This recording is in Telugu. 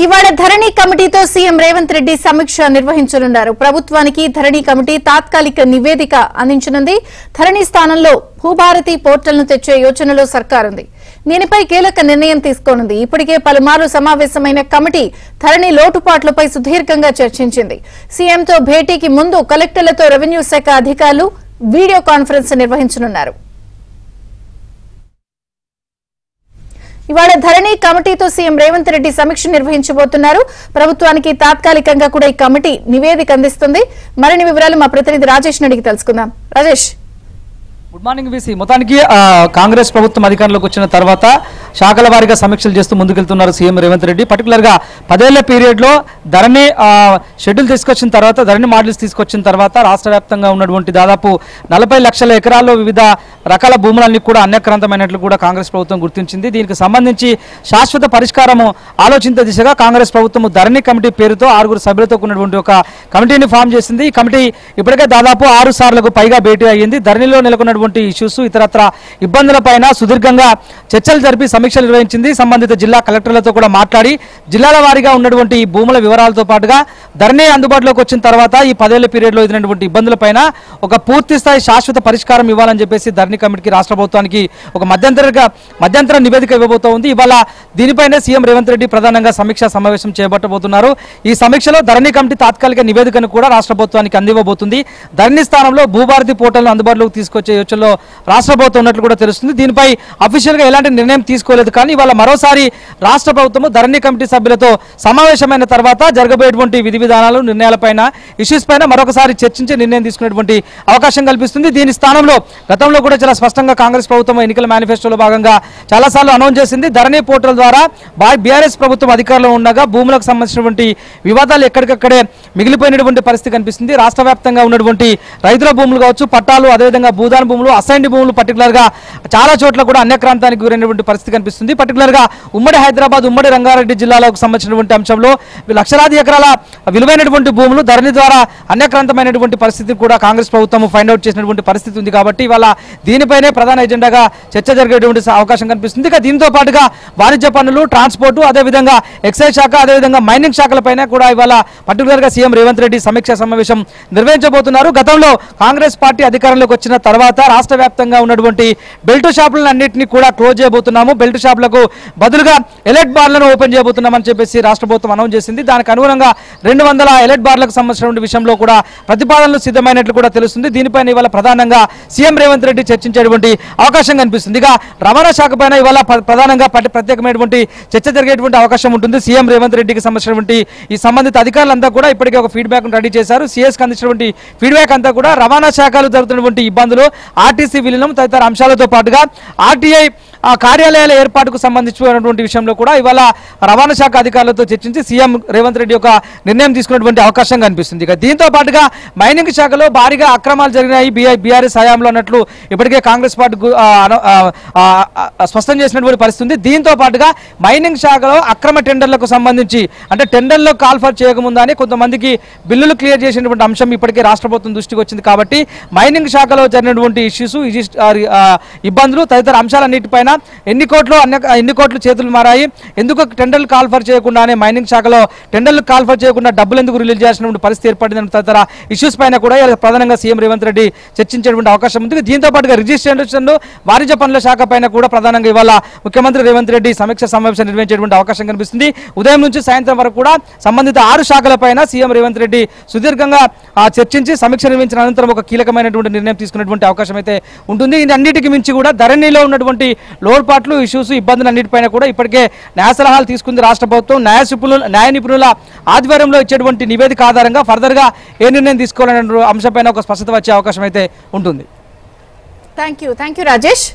ఇవాళ ధరణి కమిటీతో సీఎం రేవంత్ రెడ్డి సమీక్ష నిర్వహించనున్నారు. ప్రభుత్వానికి ధరణి కమిటీ తాత్కాలిక నివేదిక అందించనుంది. ధరణి స్థానంలో భూభారతి పోర్టల్ను తెచ్చే యోచనలో సర్కారుంది. దీనిపై కీలక నిర్ణయం తీసుకోనుంది. ఇప్పటికే పలుమార్లు సమావేశమైన కమిటీ ధరణి లోటుపాట్లపై సుదీర్ఘంగా చర్చించింది. సీఎంతో భేటీకి ముందు కలెక్టర్లతో రెవెన్యూ శాఖ అధికారులు వీడియో కాన్ఫరెన్స్ నిర్వహించనున్నారు. ఇవాళ ధరణి కమిటీతో సీఎం రేవంత్ రెడ్డి సమీక్ష నిర్వహించబోతున్నారు. ప్రభుత్వానికి తాత్కాలికంగా కూడా ఈ కమిటీ నివేదిక అందిస్తుంది. మరిన్ని వివరాలు మా ప్రతినిధి రాజేష్ అడిగి తెలుసుకుందాం. Rajesh, good morning VC. మొత్తానికి కాంగ్రెస్ ప్రభుత్వం అధికారంలోకి వచ్చిన తర్వాత శాఖల వారీగా సమీక్షలు చేస్తూ ముందుకెళ్తున్నారు సీఎం రేవంత్ రెడ్డి. పర్టికులర్ గా 10 ఏళ్ల పీరియడ్ లో ధరణి షెడ్యూల్ తీసుకొచ్చిన తర్వాత, ధరణి మోడల్స్ తీసుకొచ్చిన తర్వాత రాష్ట్ర వ్యాప్తంగా ఉన్నటువంటి దాదాపు 40 లక్షల ఎకరాల్లో వివిధ రకాల భూములన్నీ కూడా అన్యక్రాంతమైనట్లు కూడా కాంగ్రెస్ ప్రభుత్వం గుర్తించింది. దీనికి సంబంధించి శాశ్వత పరిష్కారం ఆలోచించే దిశగా కాంగ్రెస్ ప్రభుత్వం ధరణి కమిటీ పేరుతో 6 సభ్యులతో ఉన్నటువంటి ఒక కమిటీని ఫామ్ చేసింది. ఈ కమిటీ ఇప్పటికే దాదాపు 6 సార్లకు పైగా భేటీ అయ్యింది. ధరణిలో నెలకొన్నటువంటి ఇష్యూస్, ఇతరత్ర ఇబ్బందులపైన సుదీర్ఘంగా చర్చలు జరిపి సమీక్షలు నిర్వహించింది. సంబంధిత జిల్లా కలెక్టర్లతో కూడా మాట్లాడి జిల్లాల వారీగా ఉన్నటువంటి భూముల వివరాలతో పాటుగా ధరణి అందుబాటులోకి వచ్చిన తర్వాత ఈ 10 ఏళ్ల పీరియడ్లో ఎదురైనటువంటి ఇబ్బందులపైన ఒక పూర్తి స్థాయి శాశ్వత పరిష్కారం ఇవ్వాలని చెప్పేసి ధరణి కమిటీకి రాష్ట్ర ప్రభుత్వానికి ఒక మధ్యంతర నివేదిక ఇవ్వబోతోంది. ఇవాళ దీనిపైనే సీఎం రేవంత్ రెడ్డి ప్రధానంగా సమీక్షా సమావేశం చేపట్టబోతున్నారు. ఈ సమీక్షలో ధరణి కమిటీ తాత్కాలిక నివేదికను కూడా రాష్ట్ర ప్రభుత్వానికి అందివ్వబోతుంది. ధరణి స్థానంలో భూభారతి పోర్టల్ను అందుబాటులోకి తీసుకొచ్చే యోచనలో రాష్ట్ర ప్రభుత్వం ఉన్నట్లు కూడా తెలుస్తుంది. దీనిపై అఫీషియల్ గా ఎలాంటి నిర్ణయం తీసుకోలేదు. కానీ ఇవాళ మరోసారి రాష్ట్ర ప్రభుత్వం ధరణి కమిటీ సభ్యులతో సమావేశమైన తర్వాత జరగబోయేటువంటి విధి విధానాలు, నిర్ణయాలపైన, ఇష్యూస్ పైన మరొకసారి చర్చించి నిర్ణయం తీసుకునేటువంటి అవకాశం కల్పిస్తుంది. దీని స్థానంలో గతంలో కూడా చాలా స్పష్టంగా కాంగ్రెస్ ప్రభుత్వం ఎన్నికల మేనిఫెస్టోలో భాగంగా చాలాసార్లు అనౌన్స్ చేసింది. ధరణి పోర్టల్ ద్వారా బీఆర్ఎస్ ప్రభుత్వం అధికారంలో ఉండగా భూములకు సంబంధించినటువంటి వివాదాలు ఎక్కడికక్కడే మిగిలిపోయినటువంటి పరిస్థితి కనిపిస్తుంది. రాష్ట్ర వ్యాప్తంగా ఉన్నటువంటి రైతుల భూములు కావచ్చు, పట్టాలు, అదేవిధంగా భూదాన భూములు, అసైన్డ్ భూములు పర్టికులర్ గా చాలా చోట్ల కూడా అన్యక్రాంతానికి గురైనటువంటి పరిస్థితి కనిపిస్తుంది. పర్టికులర్ గా ఉమ్మడి హైదరాబాద్, ఉమ్మడి రంగారెడ్డి జిల్లాలకు సంబంధించినటువంటి అంశంలో లక్షలాది ఎకరాల విలువైనటువంటి భూములు ధరణి ద్వారా అన్యక్రాంతమైనటువంటి పరిస్థితిని కూడా కాంగ్రెస్ ప్రభుత్వం ఫైండ్ అవుట్ చేసినటువంటి పరిస్థితి ఉంది. కాబట్టి ఇవాళ దీనిపైనే ప్రధాన ఎజెండాగా చర్చ జరిగేటువంటి అవకాశం కనిపిస్తుంది. ఇక దీంతో పాటుగా వాణిజ్య పన్నులు, ట్రాన్స్పోర్టు, అదేవిధంగా ఎక్సైజ్ శాఖ, అదేవిధంగా మైనింగ్ శాఖలపైన కూడా ఇవాళ పర్టికులర్ గా సీఎం రేవంత్ రెడ్డి సమీక్షా సమావేశం నిర్వహించబోతున్నారు. గతంలో కాంగ్రెస్ పార్టీ అధికారంలోకి వచ్చిన తర్వాత రాష్ట్ర వ్యాప్తంగా ఉన్నటువంటి బెల్ట్ షాపులను అన్నింటినీ కూడా క్లోజ్ చేయబోతున్నాము, బెల్ట్ షాపులకు బదులుగా ఎలైట్ బార్లను ఓపెన్ చేయబోతున్నామని చెప్పేసి రాష్ట్ర ప్రభుత్వం అనౌన్స్ చేసింది. దానికి అనుగుణంగా 200 ఎలైట్ బార్లకు సంబంధించిన విషయంలో కూడా ప్రతిపాదనలు సిద్ధమైనట్లు కూడా తెలుస్తుంది. దీనిపైన ఇవాళ ప్రధానంగా సీఎం రేవంత్ రెడ్డి చర్చించేటువంటి అవకాశం కనిపిస్తుంది. ఇక రవాణా శాఖ పైన ఇవాళ ప్రధానంగా ప్రత్యేకమైనటువంటి చర్చ జరిగేటువంటి అవకాశం ఉంటుంది. సీఎం రేవంత్ రెడ్డికి సంబంధించినటువంటి ఈ సంబంధిత అధికారులంతా కూడా ఇప్పటికే ఒక ఫీడ్బ్యాక్ రెడీ చేశారు. సీఎస్కి అందించినటువంటి ఫీడ్బ్యాక్ అంతా కూడా రవాణా శాఖలు జరుగుతున్నటువంటి ఇబ్బందులు, ఆర్టీసీ విలీనం తదితర అంశాలతో పాటుగా ఆర్టీఐ కార్యాలయాల ఏర్పాటుకు సంబంధించినటువంటి విషయంలో కూడా ఇవాళ రవాణా శాఖ అధికారులతో చర్చించి సీఎం రేవంత్ రెడ్డి యొక్క నిర్ణయం తీసుకున్నటువంటి అవకాశం కనిపిస్తుంది. ఇక దీంతో పాటుగా మైనింగ్ శాఖలో భారీగా అక్రమాలు జరిగినాయి బీఆర్ఎస్ హయాంలో అన్నట్లు ఇప్పటికే కాంగ్రెస్ పార్టీ స్పష్టం చేసినటువంటి పరిస్థితి ఉంది. దీంతో పాటుగా మైనింగ్ శాఖలో అక్రమ టెండర్లకు సంబంధించి, అంటే టెండర్లో కాల్ఫర్ చేయకముందని కొంతమందికి బిల్లులు క్లియర్ చేసినటువంటి అంశం ఇప్పటికే రాష్ట్ర ప్రభుత్వం దృష్టికి వచ్చింది. కాబట్టి మైనింగ్ శాఖలో జరిగినటువంటి ఇష్యూస్, ఇబ్బందులు తదితర అంశాలన్నిటిపైన ఎన్ని కోట్లు చేతులు మారాయి, ఎందుకు టెండర్లు కాల్ఫర్ చేయకుండానే మైనింగ్ శాఖలో టెండర్లు కాల్ఫర్ చేయకుండా డబ్బులు ఎందుకు రిలీజ్ చేసినటువంటి పరిస్థితి ఏర్పడిందని తదితర ఇష్యూస్ పైన కూడా ప్రధానంగా సీఎం రేవంత్ రెడ్డి చర్చించేటువంటి అవకాశం ఉంది. దీంతో పాటుగా రిజిస్ట్రేషన్లు, వాణిజ్య పనుల శాఖ పైన కూడా ప్రధానంగా ఇవాళ ముఖ్యమంత్రి రేవంత్ రెడ్డి సమీక్ష సమావేశం నిర్వహించేటువంటి అవకాశం కనిపిస్తుంది. ఉదయం నుంచి సాయంత్రం వరకు కూడా సంబంధిత 6 శాఖలపైన సీఎం రేవంత్ రెడ్డి సుదీర్ఘంగా చర్చించి సమీక్ష నిర్వహించిన అనంతరం ఒక కీలకమైనటువంటి నిర్ణయం తీసుకునేటువంటి అవకాశం అయితే ఉంటుంది. ఇది అన్నిటికీ మించి కూడా ధరణిలో ఉన్నటువంటి లోటుపాట్లు, ఇష్యూస్, ఇబ్బందులు అన్నిటిపైన కూడా ఇప్పటికే న్యాయ సలహాలు తీసుకుంది రాష్ట్ర ప్రభుత్వం. న్యాయ నిపుణుల ఆధ్వర్యంలో ఇచ్చేటువంటి నివేదిక ఆధారంగా ఫర్దర్ గా ఏ నిర్ణయం తీసుకోవాలనే అంశంపైన ఒక స్పష్టత వచ్చే అవకాశం అయితే ఉంటుంది. Thank you Rajesh.